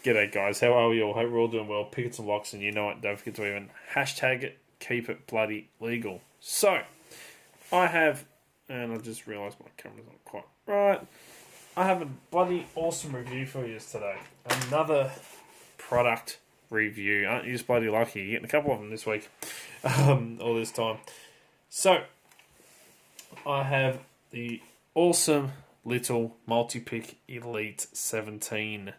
G'day guys, how are we all? Hope we're all doing well. Pickets and locks, and you know what, don't forget to even hashtag it, keep it bloody legal. So, I have, and I just realised my camera's not quite right. I have a bloody awesome review for you today. Another product review. Aren't you just bloody lucky? You're getting a couple of them this week, all this time. So, I have the awesome little Multipick Elite 17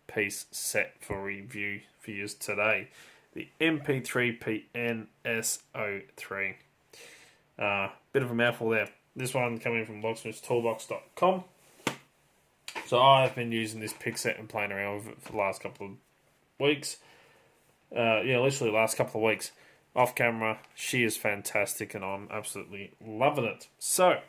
piece set for review for you today. The MP3PNS03. Bit of a mouthful there. This one coming from locksmithstoolbox.com. So I've been using this pick set and playing around with it for the last couple of weeks. Literally the last couple of weeks. Off camera, she is fantastic and I'm absolutely loving it. So,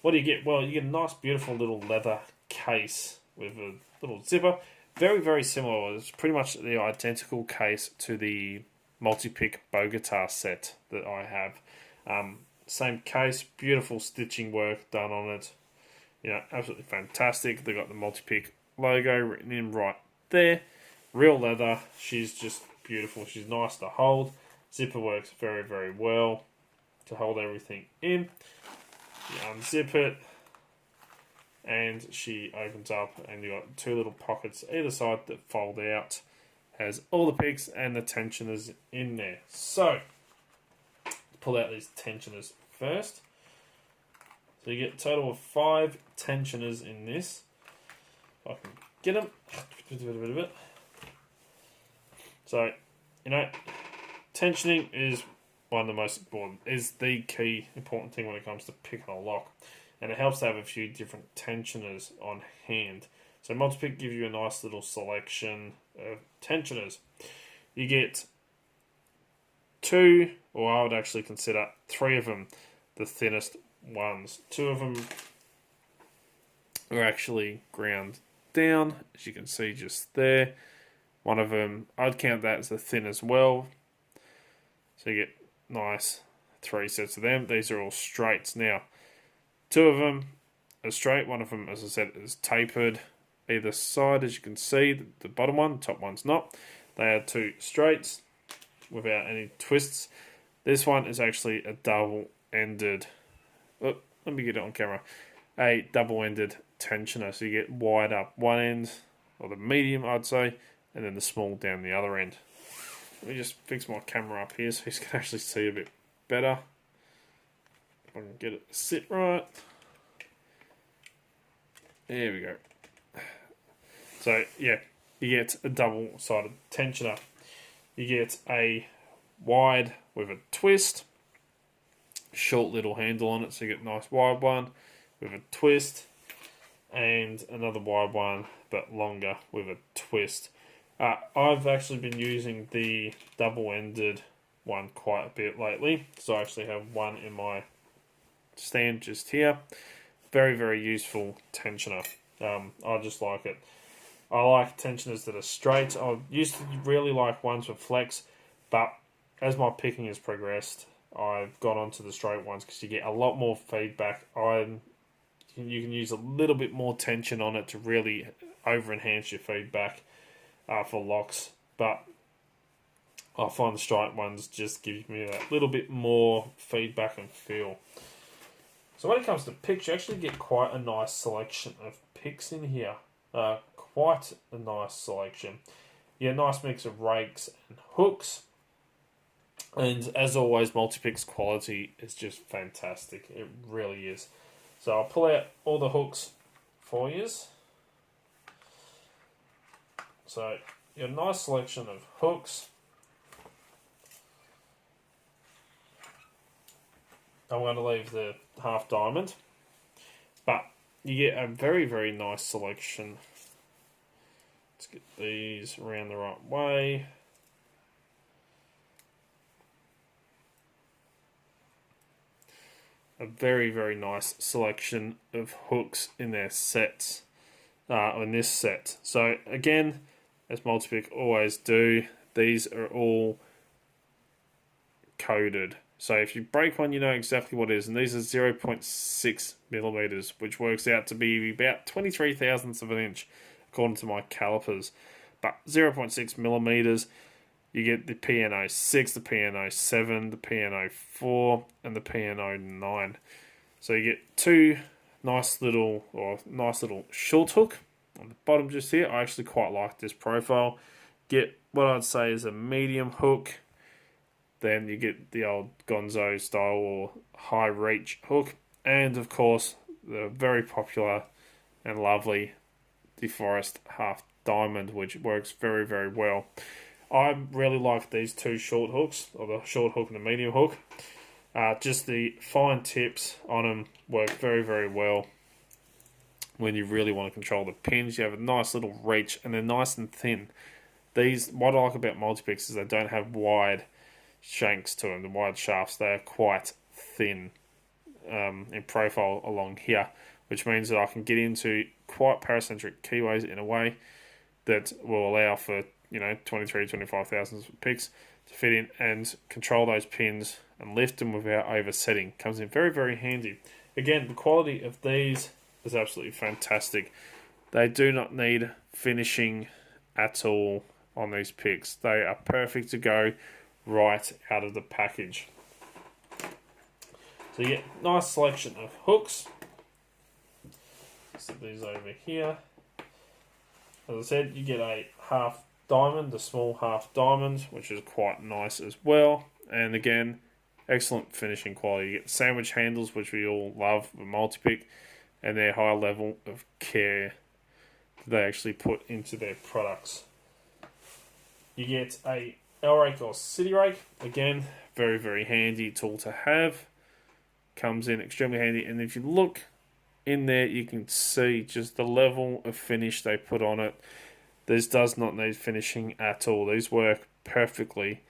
what do you get? Well, you get a nice, beautiful little leather case with a little zipper. Very, very similar. It's pretty much the identical case to the Multipick Bogota set that I have. Same case, beautiful stitching work done on it. Absolutely fantastic. They got the Multipick logo written in right there. Real leather. She's just beautiful. She's nice to hold. Zipper works very, very well to hold everything in. You unzip it, and she opens up, and you've got two little pockets either side that fold out. Has all the picks and the tensioners in there. So, pull out these tensioners first. So you get a total of 5 tensioners in this. If I can get them. So, tensioning is one of the most important, is the key important thing when it comes to picking a lock. And it helps to have a few different tensioners on hand. So Multipick gives you a nice little selection of tensioners. You get 2, or I would actually consider 3 of them the thinnest ones. 2 of them are actually ground down, as you can see just there. One of them, I'd count that as the thin as well. So you get nice 3 sets of them. These are all straights. Now, 2 of them are straight. One of them, as I said, is tapered either side, as you can see. The bottom one, the top one's not. They are 2 straights without any twists. This one is actually a double-ended. Oh, let me get it on camera. A double-ended tensioner. So you get wide up one end, or the medium, I'd say, and then the small down the other end. Let me just fix my camera up here so you can actually see a bit better. If I can get it to sit right. There we go. So, yeah, you get a double-sided tensioner. You get a wide with a twist. Short little handle on it, so you get a nice wide one with a twist. And another wide one, but longer with a twist. I've actually been using the double-ended one quite a bit lately. So I actually have one in my stand just here. Very, very useful tensioner. I just like it. I like tensioners that are straight. I used to really like ones with flex, but as my picking has progressed, I've gone on to the straight ones because you get a lot more feedback. You can use a little bit more tension on it to really over-enhance your feedback for locks, but I find the straight ones just give me that little bit more feedback and feel. So when it comes to picks, you actually get quite a nice selection of picks in here. Quite a nice selection. Yeah, nice mix of rakes and hooks. And as always, Multipick's quality is just fantastic. It really is. So I'll pull out all the hooks for you. So you have a nice selection of hooks. I'm going to leave the half diamond. But you get a very, very nice selection. Let's get these around the right way. A very, very nice selection of hooks in their sets, in this set. So again, as Multipick always do, these are all coded. So if you break one, you know exactly what it is. And these are 0.6 millimeters, which works out to be about 23 thousandths of an inch, according to my calipers. but 0.6 millimeters. You get the PN06, the PN07, the PN04, and the PN09. So you get two nice little short hook on the bottom just here. I actually quite like this profile. Get what I'd say is a medium hook. Then you get the old Gonzo style or high reach hook. And of course, the very popular and lovely DeForest half diamond, which works very, very well. I really like these two short hooks, or the short hook and the medium hook. Just the fine tips on them work very, very well when you really want to control the pins. You have a nice little reach and they're nice and thin. These, what I like about Multipicks is they don't have wide shanks to them, the wide shafts. They are quite thin in profile along here, which means that I can get into quite paracentric keyways in a way that will allow for 23-25 thousandths of picks to fit in and control those pins and lift them without oversetting. Comes in very, very handy. Again, the quality of these is absolutely fantastic. They do not need finishing at all on these picks. They are perfect to go right out of the package. So you get a nice selection of hooks. Set these over here. As I said, you get a half diamond, the small half diamond, which is quite nice as well. And again, excellent finishing quality. You get sandwich handles, which we all love with Multipick, and their high level of care that they actually put into their products. You get a L-rake or city rake. Again, very, very handy tool to have. Comes in extremely handy. And if you look in there, you can see just the level of finish they put on it. This does not need finishing at all. These work perfectly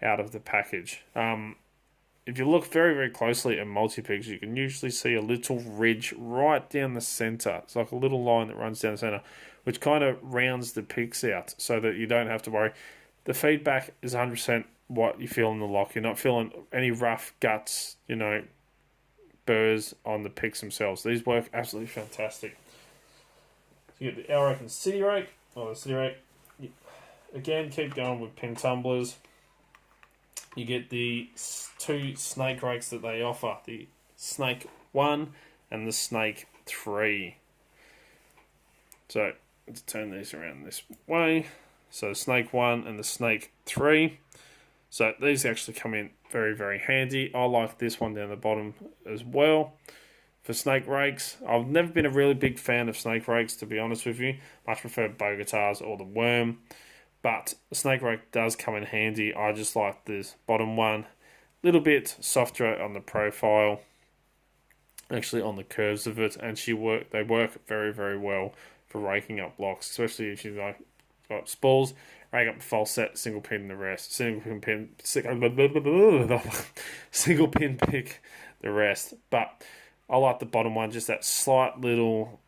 out of the package. If you look very, very closely at Multipicks, you can usually see a little ridge right down the center. It's like a little line that runs down the center, which kind of rounds the picks out so that you don't have to worry. The feedback is 100% what you feel in the lock. You're not feeling any rough guts, burrs on the picks themselves. These work absolutely fantastic. So you get the L-rake and city rake, or the city rake. Again, keep going with pin tumblers. You get the two snake rakes that they offer, the Snake 1 and the Snake 3. So let's turn these around this way. So Snake 1 and the Snake 3. So these actually come in very, very handy. I like this one down the bottom as well. For snake rakes, I've never been a really big fan of snake rakes, to be honest with you. Much prefer bogotas or the worm. But the snake rake does come in handy. I just like this bottom one. A little bit softer on the profile. Actually on the curves of it. And they work very, very well for raking up blocks. Especially if you've got spools. Rake up the full set, single pin the rest. Single pin pick the rest. But I like the bottom one, just that slight little,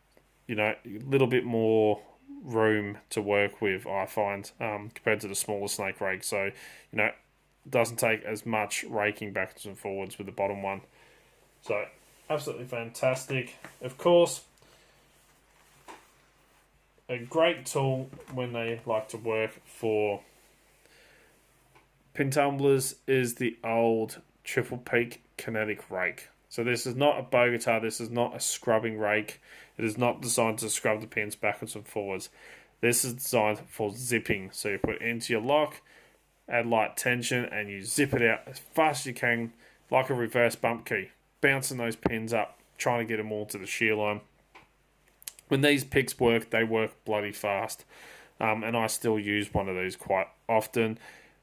little bit more room to work with, I find, compared to the smaller snake rake. So, it doesn't take as much raking backwards and forwards with the bottom one. So, absolutely fantastic. Of course, a great tool when they like to work for pin tumblers is the old triple peak kinetic rake. So this is not a bogota, this is not a scrubbing rake. It is not designed to scrub the pins backwards and forwards. This is designed for zipping. So you put it into your lock, add light tension, and you zip it out as fast as you can, like a reverse bump key. Bouncing those pins up, trying to get them all to the shear line. When these picks work, they work bloody fast. And I still use one of these quite often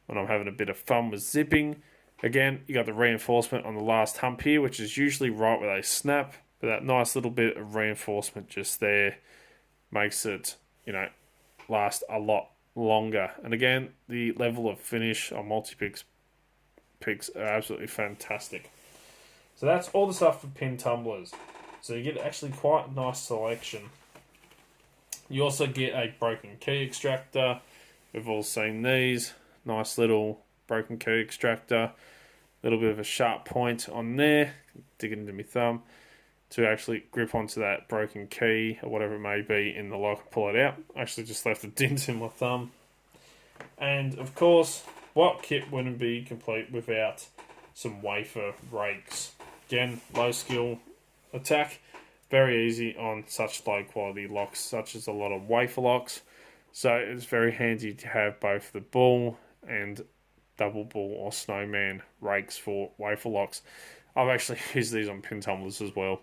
when I'm having a bit of fun with zipping. Again, you got the reinforcement on the last hump here, which is usually right where they snap. But that nice little bit of reinforcement just there makes it, last a lot longer. And again, the level of finish on Multipicks picks are absolutely fantastic. So that's all the stuff for pin tumblers. So you get actually quite a nice selection. You also get a broken key extractor. We've all seen these. Nice little broken key extractor. Little bit of a sharp point on there. Dig it into my thumb. to actually grip onto that broken key or whatever it may be in the lock and pull it out. I actually just left a dent in my thumb. And of course, what kit wouldn't be complete without some wafer rakes? Again, low skill attack, very easy on such low quality locks, such as a lot of wafer locks. So it's very handy to have both the ball and double ball or snowman rakes for wafer locks. I've actually used these on pin tumblers as well.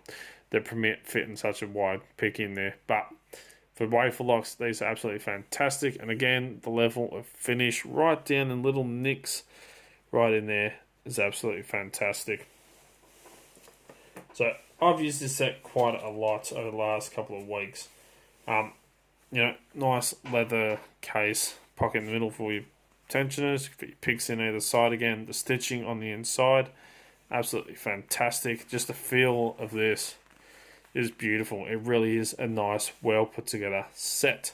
They permit fitting such a wide pick in there. But for wafer locks, these are absolutely fantastic. And again, the level of finish right down in little nicks right in there is absolutely fantastic. So I've used this set quite a lot over the last couple of weeks. Nice leather case, pocket in the middle for your tensioners, put your picks in either side again. The stitching on the inside, absolutely fantastic. Just the feel of this is beautiful. It really is a nice, well put together set.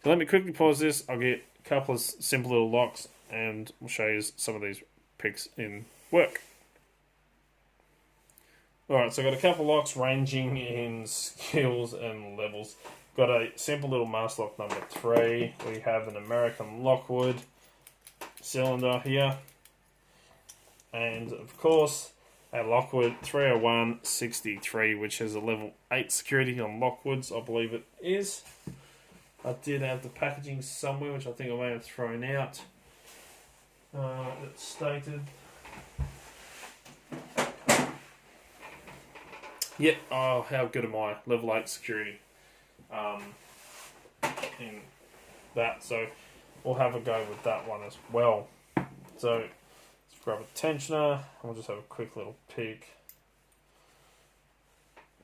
So let me quickly pause this. I'll get a couple of simple little locks and we'll show you some of these picks in work. Alright, so I've got a couple of locks ranging in skills and levels. Got a simple little master lock number 3. We have an American Lockwood cylinder here. And of course, a Lockwood 301-63, which has a level 8 security on Lockwoods, I believe it is. I did have the packaging somewhere, which I think I may have thrown out. It's stated. Yep, oh, how good am I? Level 8 security. In that, so we'll have a go with that one as well. So let's grab a tensioner and we'll just have a quick little pick.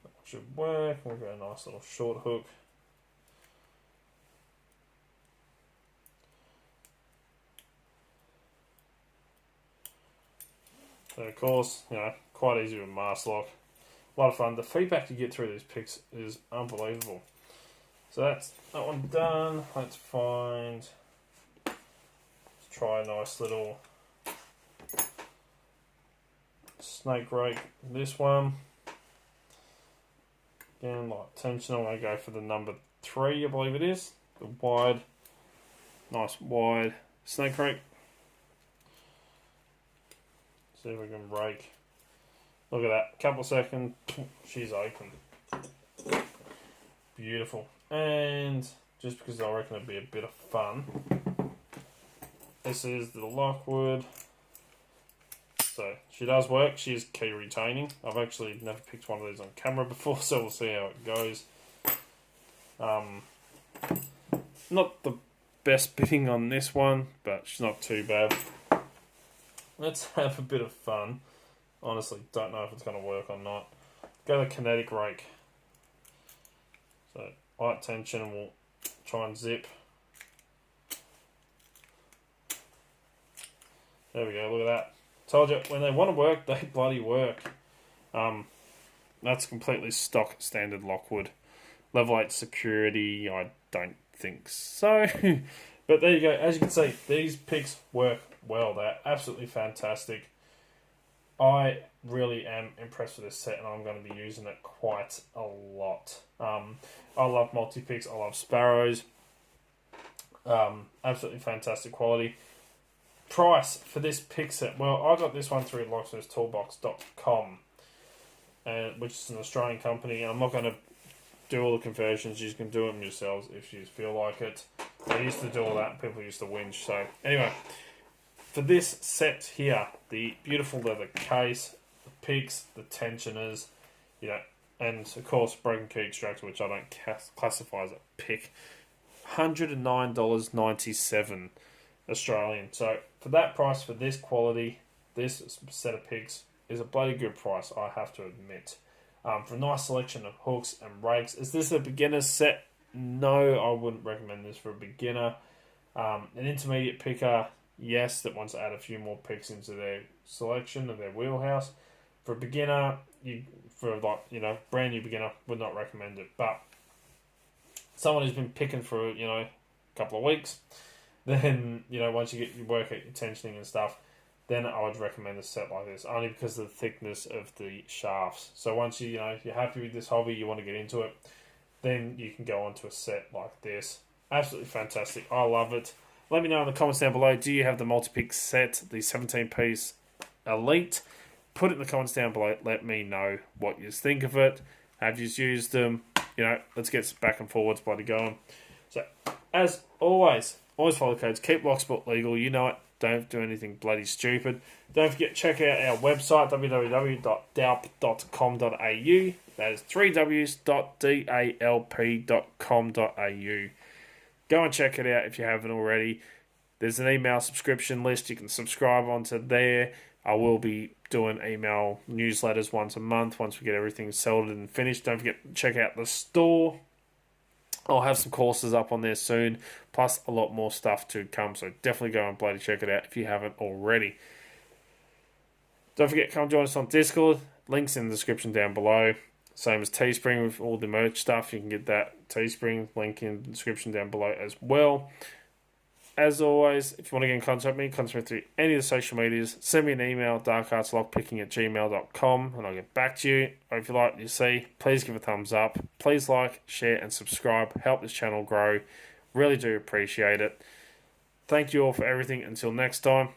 That should work. We'll go a nice little short hook. So of course, quite easy with mask lock. A lot of fun. The feedback you get through these picks is unbelievable. So that's that one done. Let's try a nice little snake rake. This one. Again, light tension. I'm going to go for the number 3, I believe it is. The wide, nice wide snake rake. See if we can rake. Look at that. Couple of seconds. She's open. Beautiful. And just because I reckon it'd be a bit of fun, this is the Lockwood. So she does work. She is key retaining. I've actually never picked one of these on camera before, so we'll see how it goes. Not the best bitting on this one, but she's not too bad. Let's have a bit of fun. Honestly, don't know if it's going to work or not. Go the kinetic rake. So light tension and we'll try and zip. There we go, look at that. Told you, when they want to work, they bloody work. That's completely stock standard Lockwood. Level 8 security, I don't think so. But there you go, as you can see, these picks work well. They're absolutely fantastic. I really am impressed with this set and I'm going to be using it quite a lot. I love Multipicks, I love Sparrows. Absolutely fantastic quality. Price for this pick set, well, I got this one through locksmithstoolbox.com, which is an Australian company, and I'm not going to do all the conversions. You can do them yourselves if you feel like it. I used to do all that, people used to whinge. So anyway, for this set here, the beautiful leather case, the picks, the tensioners, and of course broken key extractor, which I don't classify as a pick, $109.97 Australian. So for that price, for this quality, this set of picks is a bloody good price, I have to admit. For a nice selection of hooks and rakes. Is this a beginner's set? No, I wouldn't recommend this for a beginner. An intermediate picker, yes, that wants to add a few more picks into their selection of their wheelhouse. For a beginner, brand new beginner, would not recommend it. But someone who's been picking for a couple of weeks, then once you get your work at your tensioning and stuff, then I would recommend a set like this, only because of the thickness of the shafts. So once you're happy with this hobby, you want to get into it, then you can go on to a set like this. Absolutely fantastic. I love it. Let me know in the comments down below, do you have the Multipick set, the 17-piece Elite? Put it in the comments down below. Let me know what you think of it. Have you used them? Let's get back and forwards bloody going. So, as always follow the codes. Keep Locksport legal. You know it. Don't do anything bloody stupid. Don't forget, check out our website, www.dalp.com.au. That is 3ws.dalp.com.au. Go and check it out if you haven't already. There's an email subscription list. You can subscribe onto there. I will be doing email newsletters once a month once we get everything settled and finished. Don't forget to check out the store. I'll have some courses up on there soon, plus a lot more stuff to come. So definitely go and bloody check it out if you haven't already. Don't forget, come join us on Discord. Links in the description down below. Same as Teespring with all the merch stuff. You can get that Teespring link in the description down below as well. As always, if you want to get in contact with me, contact me through any of the social medias. Send me an email, darkartslockpicking@gmail.com, and I'll get back to you. Or if you like what you see, please give a thumbs up. Please like, share, and subscribe. Help this channel grow. Really do appreciate it. Thank you all for everything. Until next time.